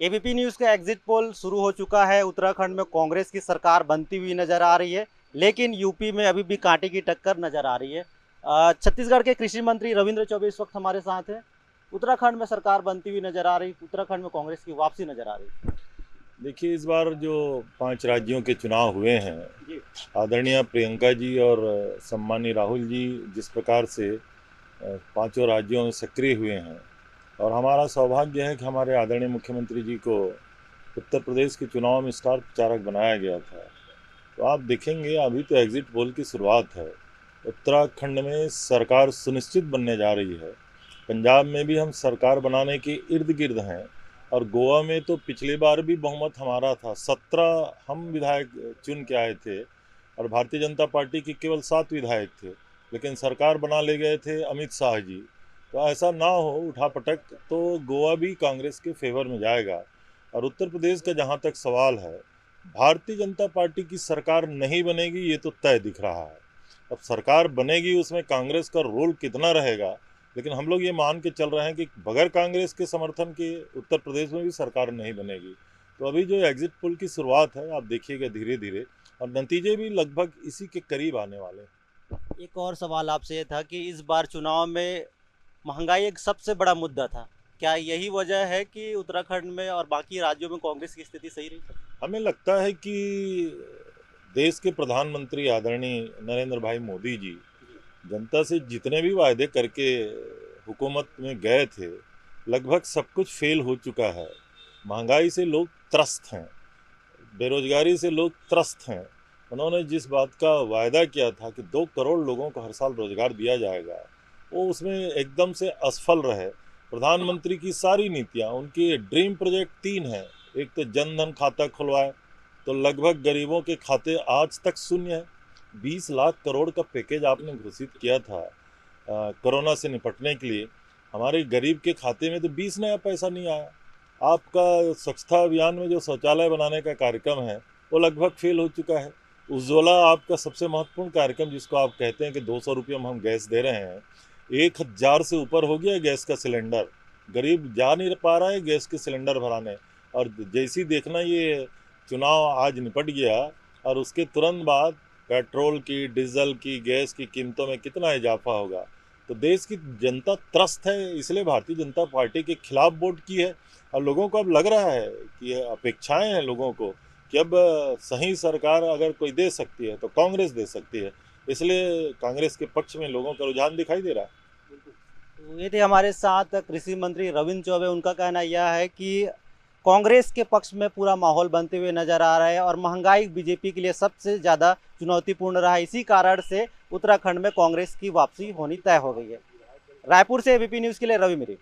ABP news का exit poll शुरू हो चुका है। उत्तराखंड में कांग्रेस की सरकार बनती हुई नजर आ रही है, लेकिन यूपी में अभी भी कांटे की टक्कर नजर आ रही है। छत्तीसगढ़ के कृषि मंत्री रविंद्र चौबे इस वक्त हमारे साथ हैं। उत्तराखंड में सरकार बनती हुई नजर आ रही, उत्तराखंड में कांग्रेस की वापसी नजर आ रही। देखिए, इस बार जो 5 राज्यों के चुनाव हुए हैं, जी। आदरणीय प्रियंका जी और सम्मानी राहुल जी जिस प्रकार से पांचों राज्यों में सक्रिय हुए हैं, और हमारा सौभाग्य है कि हमारे आदरणीय मुख्यमंत्री जी को उत्तर प्रदेश के चुनाव में स्टार प्रचारक बनाया गया था। तो आप देखेंगे, अभी तो एग्जिट पोल की शुरुआत है। उत्तराखंड में सरकार सुनिश्चित बनने जा रही है। पंजाब में भी हम सरकार बनाने के इर्द गिर्द हैं। और गोवा में तो पिछली बार भी बहुमत हमारा था, 17 हम विधायक चुन के आए थे और भारतीय जनता पार्टी के केवल 7 विधायक थे, लेकिन सरकार बना ले गए थे अमित शाह जी। तो ऐसा ना हो उठापटक, तो गोवा भी कांग्रेस के फेवर में जाएगा। और उत्तर प्रदेश का जहाँ तक सवाल है, भारतीय जनता पार्टी की सरकार नहीं बनेगी, ये तो तय दिख रहा है। अब सरकार बनेगी, उसमें कांग्रेस का रोल कितना रहेगा, लेकिन हम लोग ये मान के चल रहे हैं कि बगैर कांग्रेस के समर्थन के उत्तर प्रदेश में भी सरकार नहीं बनेगी। तो अभी जो एग्जिट पोल की शुरुआत है, आप देखिएगा धीरे धीरे, और नतीजे भी लगभग इसी के करीब आने वाले हैं। एक और सवाल आपसे ये था कि इस बार चुनाव में महंगाई एक सबसे बड़ा मुद्दा था। क्या यही वजह है कि उत्तराखंड में और बाकी राज्यों में कांग्रेस की स्थिति सही रही? हमें लगता है कि देश के प्रधानमंत्री आदरणीय नरेंद्र भाई मोदी जी जनता से जितने भी वायदे करके हुकूमत में गए थे, लगभग सब कुछ फेल हो चुका है। महंगाई से लोग त्रस्त हैं, बेरोजगारी से लोग त्रस्त हैं। उन्होंने जिस बात का वायदा किया था कि 2 करोड़ लोगों को हर साल रोजगार दिया जाएगा, वो उसमें एकदम से असफल रहे। प्रधानमंत्री की सारी नीतियाँ, उनकी ड्रीम प्रोजेक्ट 3 हैं। एक तो जन धन खाता खुलवाए, तो लगभग गरीबों के खाते आज तक शून्य है। 20 लाख करोड़ का पैकेज आपने घोषित किया था कोरोना से निपटने के लिए। हमारे गरीब के खाते में तो 20 नया पैसा नहीं आया। आपका स्वच्छता अभियान में जो शौचालय बनाने का कार्यक्रम है, वो लगभग फेल हो चुका है। उज्ज्वला आपका सबसे महत्वपूर्ण कार्यक्रम, जिसको आप कहते हैं कि 200 रुपये में हम गैस दे रहे हैं, 1000 से ऊपर हो गया गैस का सिलेंडर। गरीब जा नहीं पा रहा है गैस के सिलेंडर भराने। और जैसी देखना, ये चुनाव आज निपट गया और उसके तुरंत बाद पेट्रोल की, डीजल की, गैस की कीमतों में कितना इजाफा होगा। तो देश की जनता त्रस्त है, इसलिए भारतीय जनता पार्टी के खिलाफ वोट की है। और लोगों को अब लग रहा है कि अपेक्षाएं हैं लोगों को कि अब सही सरकार अगर कोई दे सकती है तो कांग्रेस दे सकती है। इसलिए कांग्रेस के पक्ष में लोगों का रुझान दिखाई दे रहा है। तो ये थे हमारे साथ कृषि मंत्री रविंद्र चौबे। उनका कहना यह है कि कांग्रेस के पक्ष में पूरा माहौल बनते हुए नजर आ रहा है और महंगाई बीजेपी के लिए सबसे ज़्यादा चुनौतीपूर्ण रहा। इसी कारण से उत्तराखंड में कांग्रेस की वापसी होनी तय हो गई है। रायपुर से एबीपी न्यूज़ के लिए रवि मेरी।